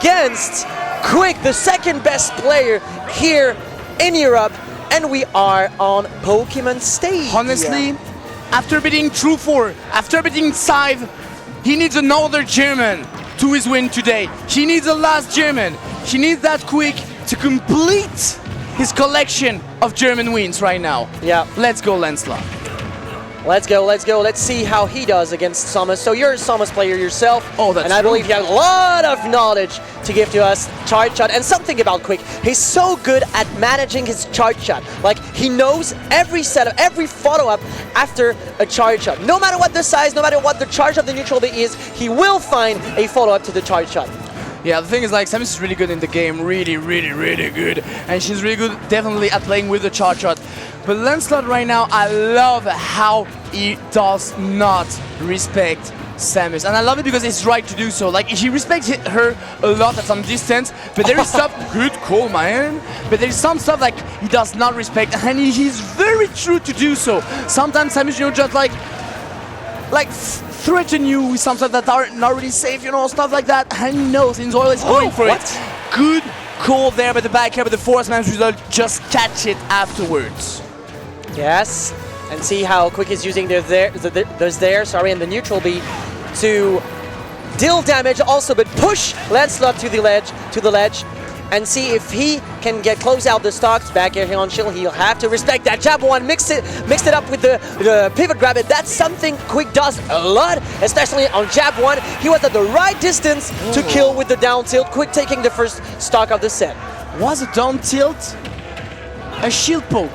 against quiK, the second best player here in Europe, and we are on Pokemon stage. Honestly, after beating True 4, after beating Scythe, he needs another German to his win today. He needs the last German. He needs that quiK to complete his collection of German wins right now. Yeah. Let's go, Lancelot. Let's go, let's go. Let's see how he does against Samus. So you're a Samus player yourself. Oh, that's And I true. believe you have a lot of knowledge to give to us. Charge shot. And something about quiK, he's so good at managing his charge shot. Like, he knows every setup, every follow-up after a charge shot. No matter what the size, no matter what the charge of the neutral B is, he will find a follow-up to the charge shot. Yeah, the thing is, like, Samus is really good in the game, really good, and she's really good definitely at playing with the charge shot. But Lancelot right now, I love how he does not respect Samus, and I love it because it's right to do so. Like, he respects her a lot at some distance, but there is stuff, good call, man, but there is some stuff like he does not respect, and he's very true to do so. Sometimes Samus, you know, just like threaten you with some stuff that are not really safe, you know, stuff like that, and he knows he's always going for it. Good call there by the back here, but the force managed to just catch it afterwards. Yes, and see how quiK is using their and the neutral B to deal damage also, but push Lancelot to the ledge, and see if he can get close out the stocks. Back here on shield, he'll have to respect that jab one, mix it up with the pivot grab. And that's something quiK does a lot, especially on jab one. He was at the right distance to kill with the down tilt. quiK taking the first stock of the set. Was a down tilt a shield poke?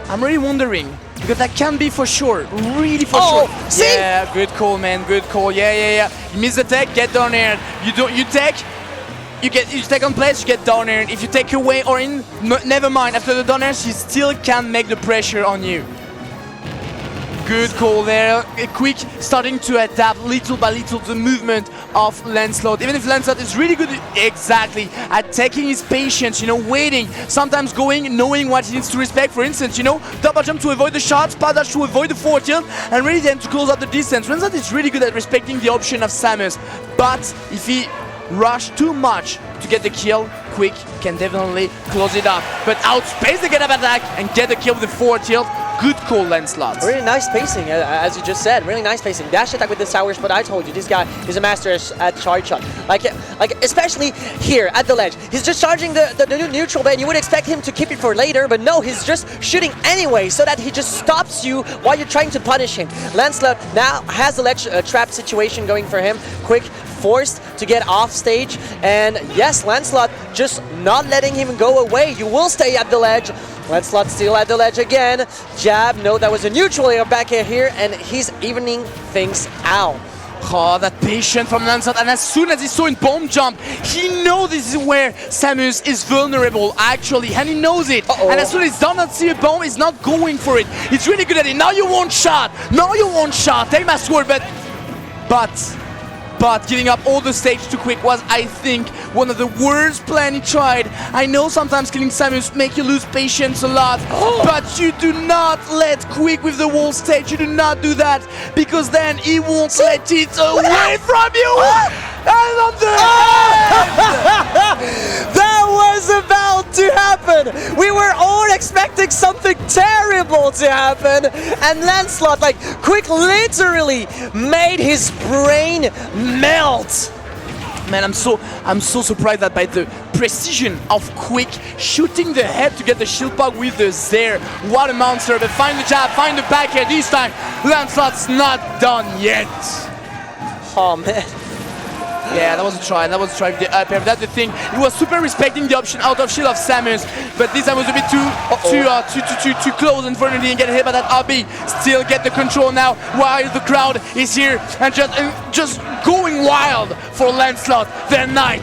I'm really wondering, because that can be for sure, really for sure. See? Yeah, good call, man, good call. Yeah. You miss the tech, get down air. You take on place, you get down air. If you take away or in, never mind. After the down air, she still can make the pressure on you. Good call there. quiK starting to adapt little by little the movement of Lancelot. Even if Lancelot is really good exactly at taking his patience, you know, waiting, sometimes going, knowing what he needs to respect. For instance, you know, double jump to avoid the shots, power dash to avoid the forward tilt, and really then to close out the distance. Lancelot is really good at respecting the option of Samus, but if he rush too much to get the kill, quiK can definitely close it up. But outspace the get-up attack and get the kill with the forward tilt. Good call, Lancelot. Really nice pacing, as you just said. Really nice pacing. Dash attack with the sour spot. I told you, this guy is a master at charge shot. Like especially here at the ledge. He's just charging the neutral bay, and you would expect him to keep it for later, but no, he's just shooting anyway, so that he just stops you while you're trying to punish him. Lancelot now has the ledge trap situation going for him. quiK forced to get off stage, and yes, Lancelot just not letting him go away. You will stay at the ledge. Lancelot still at the ledge again. Jab, no, that was a neutral air back here, and he's evening things out. Oh, that patience from Lancelot, and as soon as he saw in bomb jump, he knows this is where Samus is vulnerable, actually, and he knows it. And as soon as he does not see a bomb, he's not going for it. He's really good at it. Now you won't shot. Take my sword, but giving up all the stage to quiK was, I think, one of the worst plan he tried. I know sometimes killing Samus make you lose patience a lot, but you do not let quiK with the whole stage. You do not do that, because then he won't let it away from you. And on the That was about to happen. We were all expecting something terrible to happen, and Lancelot, like, quiK literally made his brain melt. Man, I'm so surprised that by the precision of quiK shooting the head to get the shield pog with the Zair. What a monster! But find the jab, find the back air. This time, Lancelot's not done yet. Oh man. Yeah, that was a try with the up air. That's the thing. He was super respecting the option out of shield of Samus, but this time was a bit too close, and unfortunately didn't get hit by that RB. Still get the control now while the crowd is here and just going wild for Lancelot, their knight.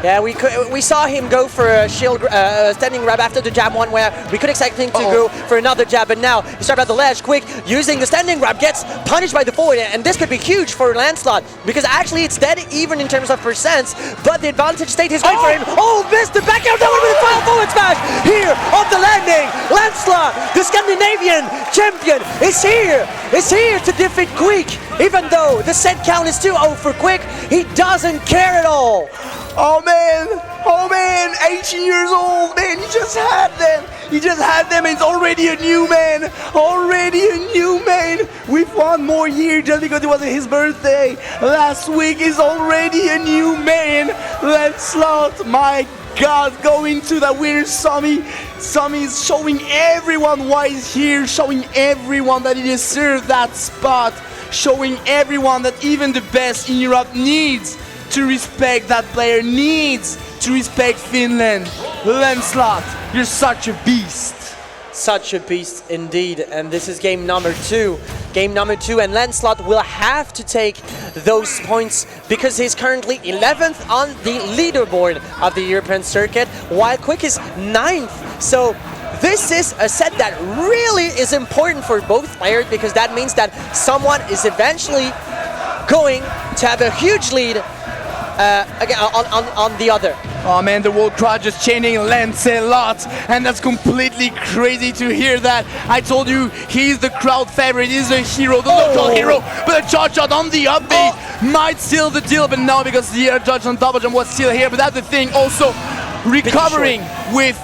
Yeah, we saw him go for a shield standing grab after the jab one, where we could expect him to go for another jab, but now he started at the ledge. quiK using the standing grab gets punished by the forward, and this could be huge for Lancelot, because actually it's dead even in terms of percents, but the advantage state is going for him. Oh, missed the back out, that would be the final forward smash here on the landing. Lancelot, the Scandinavian champion, is here to defeat quiK. Even though the set count is 2-0 for quiK, he doesn't care at all. Oh man, 18 years old, man. He just had them. He just had them, and it's already a new man. Already a new man with one more year just because it was his birthday. Last week is already a new man. Lancelot, my God, going to the winner. Sammy is showing everyone why he's here, showing everyone that he deserves that spot, showing everyone that even the best in Europe needs to respect that player, needs to respect Finland. Lancelot, you're such a beast. Such a beast indeed, and this is game number 2. Game number 2, and Lancelot will have to take those points because he's currently 11th on the leaderboard of the European circuit, while quiK is 9th. So this is a set that really is important for both players because that means that someone is eventually going to have a huge lead again on the other. Oh man, the whole crowd just chanting Lancelot, and that's completely crazy to hear that. I told you, he's the crowd favorite, he's the hero, the local hero, but a charge shot on the up B might seal the deal, but no, because the air judge on double jump was still here, but that's the thing, also recovering with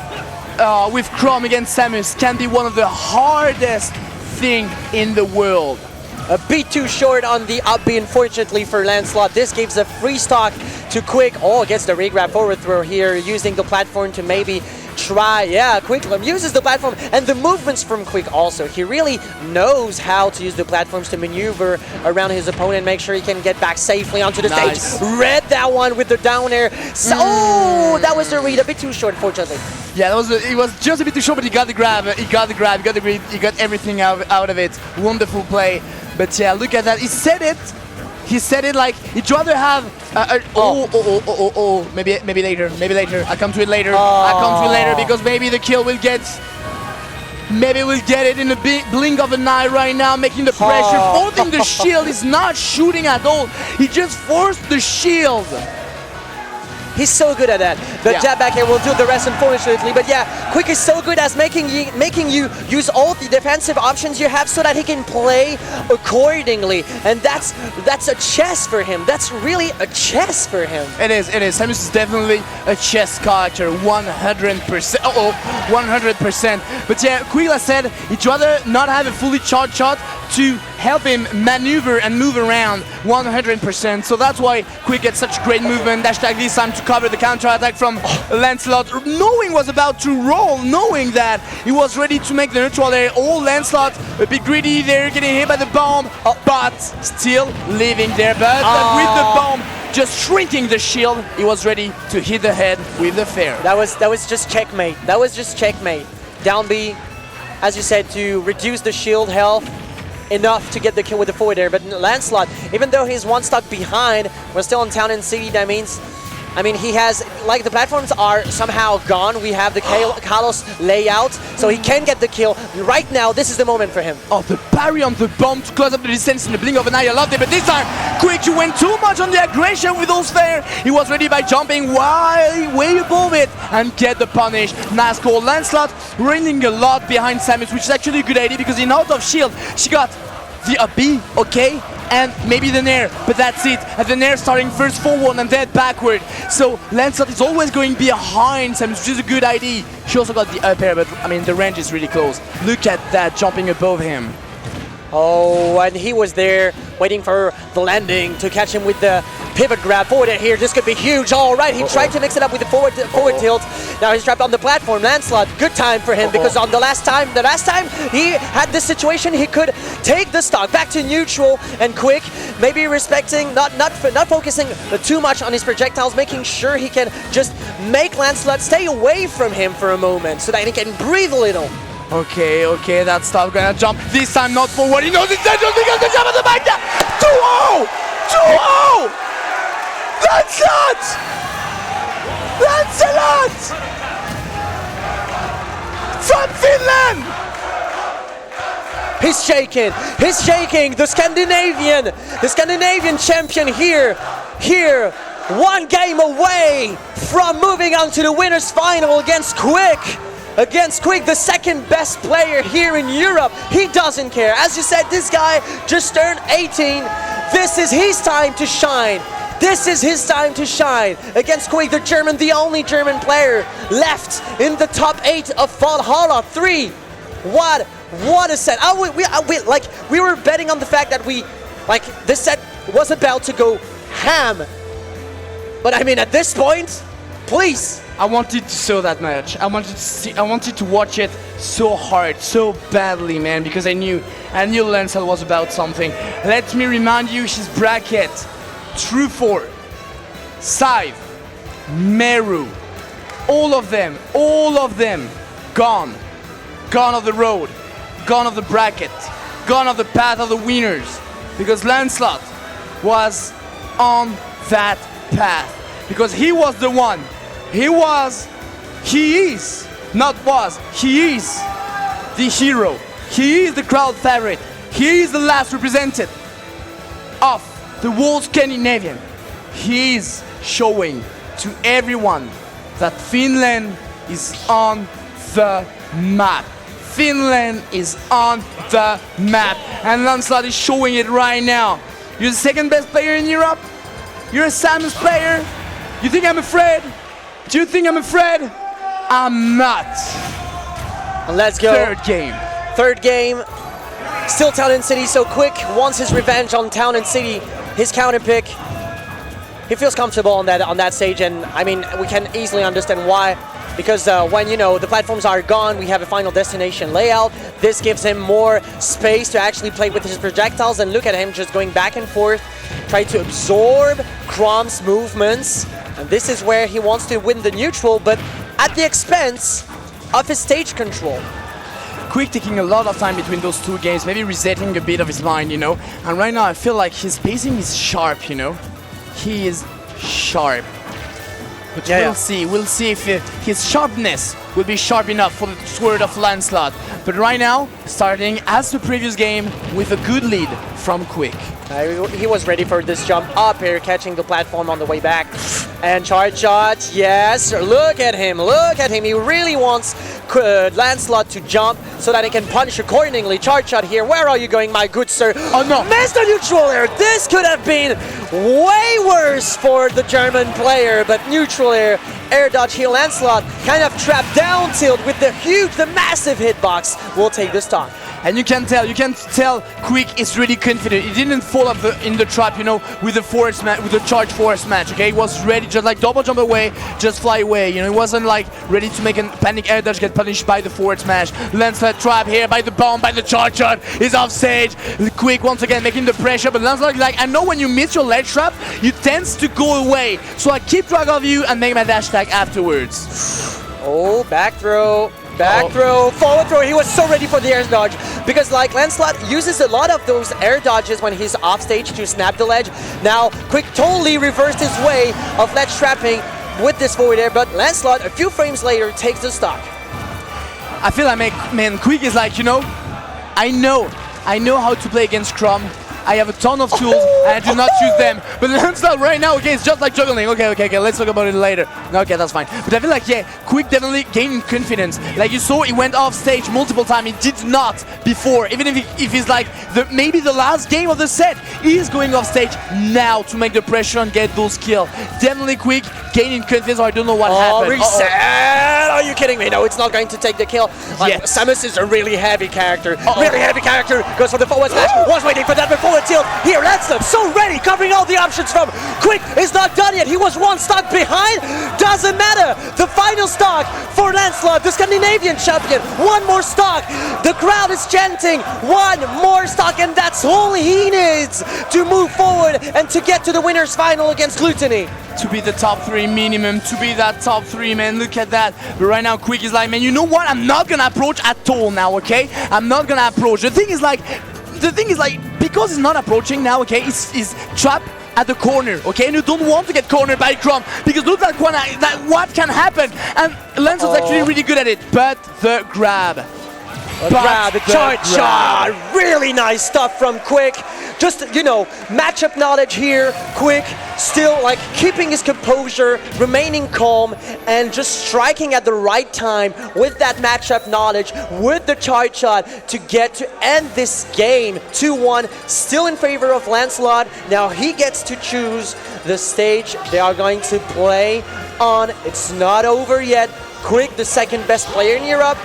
Chrom against Samus can be one of the hardest thing in the world. A bit too short on the up B, unfortunately for Lancelot. This gives a free stock to quiK. Oh, gets the regrab forward throw here, using the platform to maybe try. Yeah, quiK uses the platform and the movements from quiK also. He really knows how to use the platforms to maneuver around his opponent, make sure he can get back safely onto the stage. Read that one with the down air. So, oh, that was the read, a bit too short, unfortunately. Yeah, it was just a bit too short, but he got the grab, he got the read, he got everything out of it. Wonderful play. But yeah, look at that. He said it like he'd rather have maybe later. I'll come to it later. I'll come to it later because maybe the kill will get. Maybe we'll get it in the blink of an eye right now, making the pressure, forcing the shield. He's not shooting at all. He just forced the shield. He's so good at that. The jab back here will do the rest, unfortunately. But yeah, quiK is so good at making you use all the defensive options you have so that he can play accordingly. And that's a chess for him. That's really a chess for him. It is. Samus is definitely a chess character, 100%. 100%. But yeah, quiK said he'd rather not have a fully charged shot to help him maneuver and move around 100%. So that's why quiK gets such great movement. Hashtag this time to cover the counter attack from Lancelot, knowing was about to roll, knowing that he was ready to make the neutral there. Oh, Lancelot a bit greedy there, getting hit by the bomb, but still living there. But with the bomb just shrinking the shield, he was ready to hit the head with the fair. That was just checkmate. That was just checkmate. Down B, as you said, to reduce the shield health enough to get the kill with the forward air. But Lancelot, even though he's one stock behind, we're still in town and city. That means, I mean, he has, like, the platforms are somehow gone. We have the Kalos layout, so he can get the kill. Right now, this is the moment for him. Oh, the parry on the bomb to close up the distance in the blink of an eye. I loved it, but this time, quiK, you went too much on the aggression with those fair. He was ready by jumping way above it and get the punish. Nice call. Lancelot running a lot behind Samus, which is actually a good idea because in out of shield, she got the up B, okay, and maybe the nair, but that's it. And the nair starting first forward and then backward. So Lancelot is always going behind Samus, which is a good idea. She also got the up air, but I mean the range is really close. Look at that, jumping above him. Oh, and he was there waiting for the landing to catch him with the pivot grab forward here. This could be huge. All right, he tried to mix it up with the forward tilt. Now he's trapped on the platform. Lancelot, good time for him because on the last time he had this situation, he could take the stock back to neutral, and quiK, maybe respecting, not focusing too much on his projectiles, making sure he can just make Lancelot stay away from him for a moment so that he can breathe a little. Okay, that stuff gonna jump. This time not forward. He knows it's dangerous because the jump at the back there. 2-0! 2-0! Lancelot! Lancelot! From Finland! He's shaking. The Scandinavian champion here. One game away from moving on to the winners final against quiK. Against quiK, the second best player here in Europe. He doesn't care. As you said, this guy just turned 18. This is his time to shine. This is his time to shine against quiK, the German, the only German player left in the top 8 of Valhalla 3. What a set! We were betting on the fact that this set was about to go ham. But I mean, at this point, please. I wanted to show that match. I wanted to watch it so hard, so badly, man, because I knew Lancelot was about something. Let me remind you his bracket. True 4, Scythe, mYr, all of them, gone of the road, gone of the bracket, gone of the path of the winners, because Lancelot was on that path, because he was the one, he is the hero, he is the crowd favorite, he is the last represented of the whole Scandinavian. He is showing to everyone that Finland is on the map. Finland is on the map. And Lancelot is showing it right now. You're the second best player in Europe. You're a Samus player. You think I'm afraid? Do you think I'm afraid? I'm not. And let's go. Third game. Still Town and City, so quiK wants his revenge on Town and City. His counter pick. He feels comfortable on that stage, and I mean, we can easily understand why. Because when the platforms are gone, we have a final destination layout. This gives him more space to actually play with his projectiles, and look at him just going back and forth, try to absorb Chrom's movements. And this is where he wants to win the neutral, but at the expense of his stage control. quiK taking a lot of time between those two games, maybe resetting a bit of his mind, And right now I feel like his pacing is sharp, He is sharp. But we'll see if his sharpness will be sharp enough for the sword of Lancelot. But right now, starting as the previous game with a good lead from quiK. He was ready for this jump up here, catching the platform on the way back. And charge shot, yes, look at him. He really wants Lancelot to jump so that he can punish accordingly. Charge shot here, where are you going, my good sir? Oh no! Missed the neutral air! This could have been way worse for the German player, but neutral air dodge here. Lancelot kind of trapped down tilt with the massive hitbox. Will take the stock. And you can tell quiK is really confident. He didn't fall in the trap, with the charge force match. Okay, he was ready, just like double jump away, just fly away. He wasn't like ready to make a panic air dodge, get punished by the forward smash. Lancelot trap here by the bomb, by the charge shot. Is off stage. quiK once again making the pressure, but Lancelot is like, I know when you miss your ledge trap, you tend to go away. So I keep track of you and make my dash tag afterwards. Oh, back throw. Back throw, forward throw. He was so ready for the air dodge because Lancelot uses a lot of those air dodges when he's off stage to snap the ledge. Now quiK totally reversed his way of ledge trapping with this forward air, but Lancelot a few frames later takes the stock. I feel like, man, quiK is like, I know how to play against Chrom. I have a ton of tools and I do not use them. But Lancelot right now, okay, it's just like juggling. Okay, let's talk about it later. Okay, that's fine. But I feel like, quiK definitely gained confidence. Like you saw, he went off stage multiple times. He did not before. Even if he's like maybe the last game of the set, he is going off stage now to make the pressure and get those kills. Definitely quiK gaining confidence, or I don't know what happened. Reset! Are you kidding me? No, it's not going to take the kill. Yes. Samus is a really heavy character. Really heavy character. Goes for the forward smash. Was waiting for that before. Tilt here, Lancelot so ready, covering all the options from quiK is not done yet. He was one stock behind. Doesn't matter. The final stock for Lancelot, the Scandinavian champion. One more stock. The crowd is chanting one more stock, and that's all he needs to move forward and to get to the winner's final against Lutany. To be the top 3 minimum, to be that top 3, man. Look at that. But right now quiK is like, man, you know what? I'm not gonna approach at all now, okay? I'm not gonna approach. The thing is like, because he's not approaching now, okay, he's trapped at the corner, okay, and you don't want to get cornered by Chrom, because look at what can happen, and Lancelot's actually really good at it, but the grab. The charge shot, really nice stuff from quiK. just, you know, matchup knowledge here, quick, still like keeping his composure, remaining calm, and just striking at the right time with that matchup knowledge, with the charge shot to get to end this game 2-1, still in favor of Lancelot. Now he gets to choose the stage they are going to play on. It's not over yet. quiK, the second best player in Europe,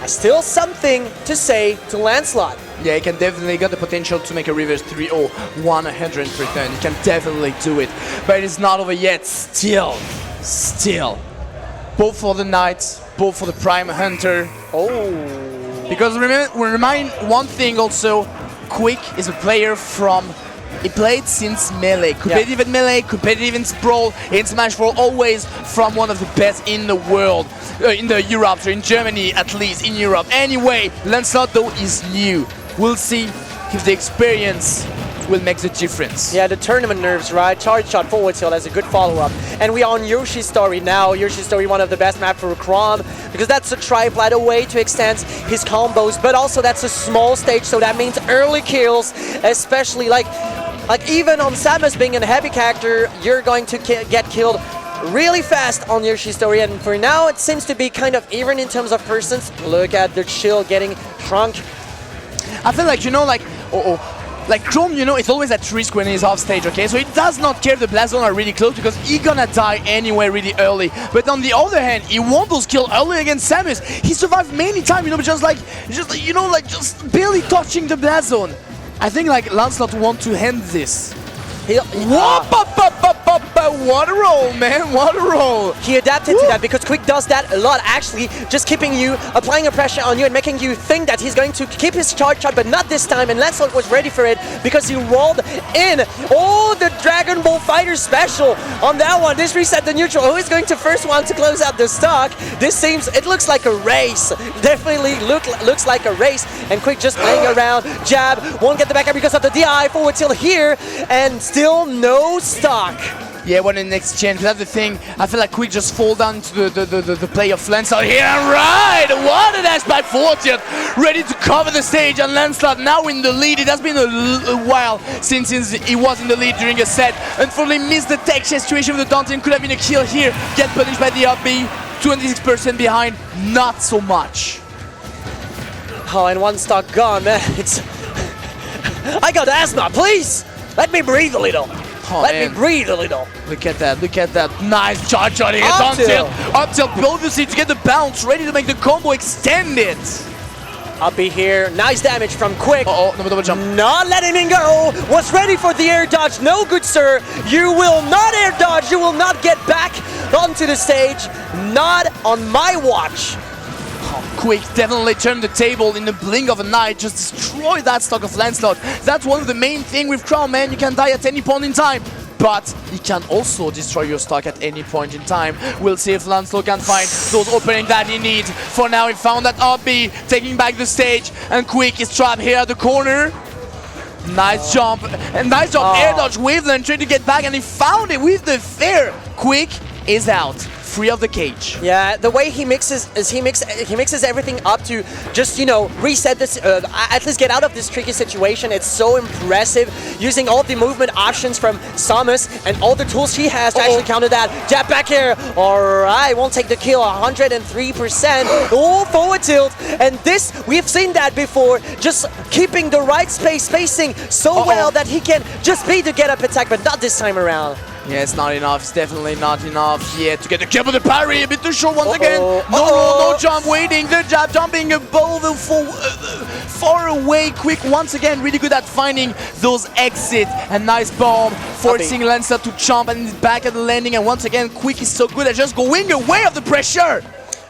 has still something to say to Lancelot. Yeah, he can definitely got the potential to make a reverse 3-0 100%. He can definitely do it, but it's not over yet. Still, both for the Knights, both for the Prime Hunter. Oh, because remind one thing also, quiK is a player from. He played since Melee, competitive in Melee, competitive in Brawl, in Smash 4, always from one of the best in the world, in the Europe, so in Germany at least, in Europe. Anyway, Lancelot though is new. We'll see if the experience will make the difference. Yeah, the tournament nerves, right? Charge shot forward tilt as a good follow-up. And we are on Yoshi's Story now. Yoshi's Story, one of the best maps for Chrom, because that's a triplat, a way to extend his combos, but also that's a small stage, so that means early kills, especially like even on Samus being a heavy character, you're going to get killed really fast on Yoshi's Story, and for now it seems to be kind of even in terms of persons. Look at the shield getting shrunk. I feel like, you know, like Chrom, you know, is always at risk when he's off stage, okay? So he does not care if the blast zone are really close because he's gonna die anyway really early. But on the other hand, he won those kills early against Samus. He survived many times, you know, but just barely touching the blast zone. I think like Lancelot wants to end this. What a roll, man, what a roll. He adapted to that because quiK does that a lot, actually, just keeping you, applying a pressure on you and making you think that he's going to keep his charge shot, but not this time, and Lancelot was ready for it because he rolled in. Oh, the Dragon Ball Fighter special on that one. This reset the neutral. Who is going to first one to close out the stock? This seems, it looks like a race. Definitely looks like a race, and quiK just playing around, jab, won't get the back up because of the DI, forward tilt here, and still no stock. Yeah, what an exchange. That's the thing. I feel like quiK just fall down to the play of Lancelot here. Right! What a dash back forward tilt. Ready to cover the stage, and Lancelot now in the lead. It has been a while since he was in the lead during a set. Unfortunately, missed the tech situation with the Dante. Could have been a kill here. Get punished by the up B. 26% behind. Not so much. Oh, and one stock gone, man. It's... I got asthma, please! Let me breathe a little. Oh, Let me breathe a little. Look at that. Nice charge shot here. Up tilt. Up tilt, obviously to get the bounce, ready to make the combo extended. Up B here. Nice damage from quiK. Double jump. Not letting him go. Was ready for the air dodge. No, good sir. You will not air dodge. You will not get back onto the stage. Not on my watch. quiK definitely turned the table in the blink of an eye, just destroy that stock of Lancelot. That's one of the main things with Chrom, man. You can die at any point in time, but he can also destroy your stock at any point in time. We'll see if Lancelot can find those openings that he needs. For now, he found that RB, taking back the stage, and quiK is trapped here at the corner. Nice jump, and nice jump, air dodge, Waveland trying to get back, and he found it with the fair. quiK is out. Free of the cage. Yeah, the way he mixes is he mixes everything up to just, you know, reset this, at least get out of this tricky situation. It's so impressive, using all the movement options from Samus and all the tools she has to actually counter that. Jab back here. All right, won't take the kill. 103%. Oh, forward tilt. And this, we've seen that before. Just keeping the right spacing so well that he can just beat the get-up attack, but not this time around. Yeah, it's not enough. It's definitely not enough yet to get the kill, but the parry a bit too short once again. No jump, waiting. The jab, jumping above the far away. quiK once again, really good at finding those exits. And nice bomb, forcing Lancelot to jump and he's back at the landing. And once again, quiK is so good at just going away of the pressure.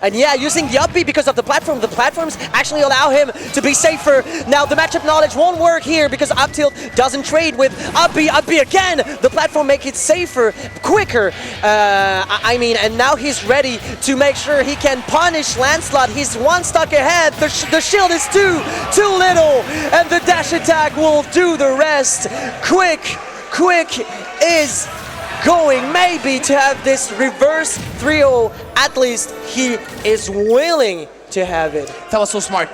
And yeah, using the up B because of the platform. The platforms actually allow him to be safer. Now the matchup knowledge won't work here because up tilt doesn't trade with up B again. The platform make it safer, quicker. I mean, and now he's ready to make sure he can punish Lancelot. He's one stock ahead. The shield is too little, and the dash attack will do the rest. quiK is going maybe to have this reverse 3-0. At least he is willing to have it. That was so smart.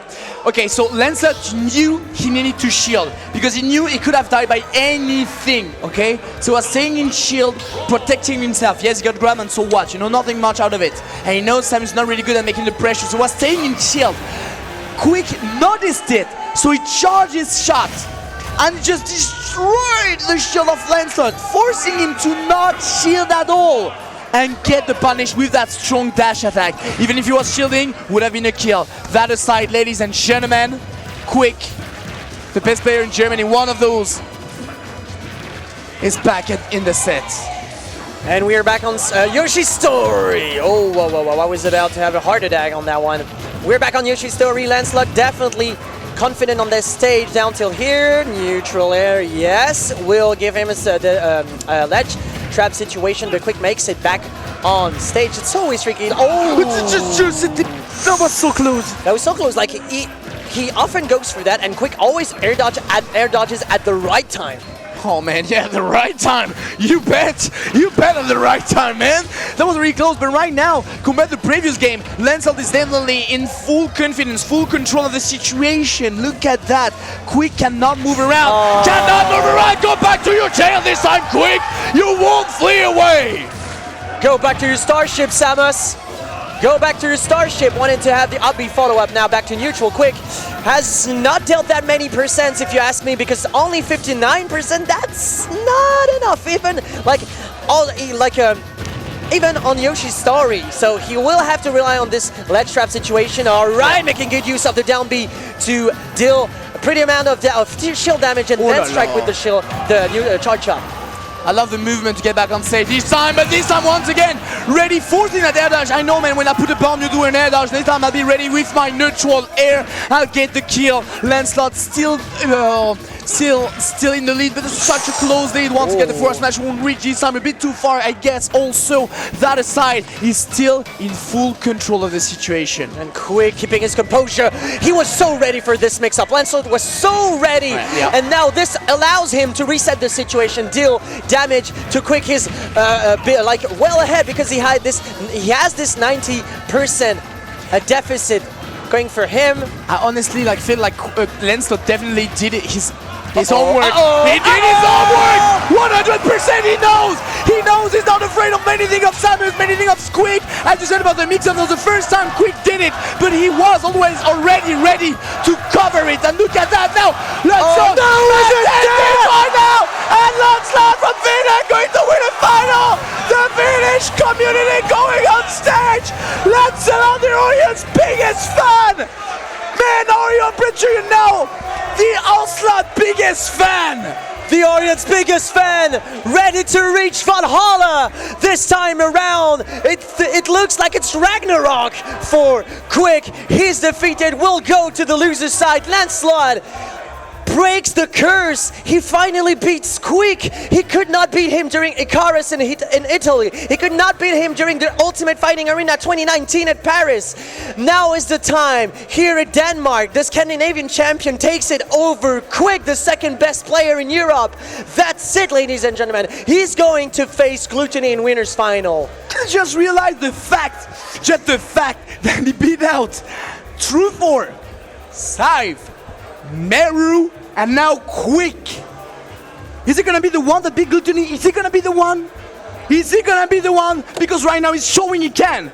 Okay, so Lancelot knew he needed to shield because he knew he could have died by anything, okay? So he was staying in shield, protecting himself. Yes, he got grabbed and so what? You know, nothing much out of it. And he knows Samus is not really good at making the pressure, so he was staying in shield. quiK noticed it, so he charged his shot and just destroyed the shield of Lancelot, forcing him to not shield at all and get the punish with that strong dash attack. Even if he was shielding, would have been a kill. That aside, ladies and gentlemen, quiK, the best player in Germany, one of those, is back in the set. And we are back on Yoshi's story. Oh, whoa, whoa, whoa. I was about to have a heart attack on that one. We're back on Yoshi's story. Lancelot definitely confident on this stage down till here. Neutral air, yes. We'll give him a ledge trap situation, but quiK makes it back on stage. It's always tricky. Oh! That was so close. That was so close. Like, he often goes for that, and quiK always air dodges at the right time. Oh man, yeah, the right time. You bet at the right time, man. That was really close, but right now, compared to the previous game, Lancelot is definitely in full confidence, full control of the situation. Look at that. quiK cannot move around. Cannot move around. Go back to your tail this time, quiK. You won't flee away. Go back to your starship, Samus. Go back to your starship. Wanted to have the upbeat follow-up. Now back to neutral. quiK has not dealt that many percents, if you ask me, because only 59%. That's not enough. Even on Yoshi's story. So he will have to rely on this ledge trap situation. All right, making good use of the down B to deal a pretty amount of shield damage and then strike with the shield, the charge shot. I love the movement to get back on stage this time, but this time once again, ready, forcing that air dodge. I know, man, when I put a bomb, you do an air dodge. This time I'll be ready with my neutral air. I'll get the kill. Lancelot still in the lead, but it's such a close lead. Once again, the forward smash won't reach this time, a bit too far, I guess. Also, that aside, he's still in full control of the situation. And quiK keeping his composure. He was so ready for this mix-up. Lancelot was so ready. Right, yeah. And now this allows him to reset the situation, deal damage to quiK his well ahead, because he has this 90% deficit going for him. I honestly feel like Lancelot definitely did his homework. He did his homework! 100% he knows! He knows he's not afraid of anything of Samus, anything of quiK. As you said about the mix-up, that was the first time quiK did it, but he was always already ready to cover it. And look at that now! Lancelot right now! And Lancelot from Finland going to win a final! The Finnish community going on stage! Lancelot, the audience's biggest fan! Man, Oreo, I'm pretty sure you know! The Lancelot biggest fan! The audience biggest fan, ready to reach Valhalla this time around. It looks like it's Ragnarok for quiK. He's defeated, will go to the loser's side. Lancelot breaks the curse. He finally beats quiK. He could not beat him during Icarus in Italy. He could not beat him during the Ultimate Fighting Arena 2019 at Paris. Now is the time. Here at Denmark, the Scandinavian champion takes it over quiK, the second best player in Europe. That's it, ladies and gentlemen. He's going to face Gluttony in winners final. Just realize the fact that he beat out Truthor, Scythe, mYr, and now quiK. Is it gonna be the one that beat Gluttony? Is he gonna be the one? Is he gonna be the one? Because right now he's showing he can.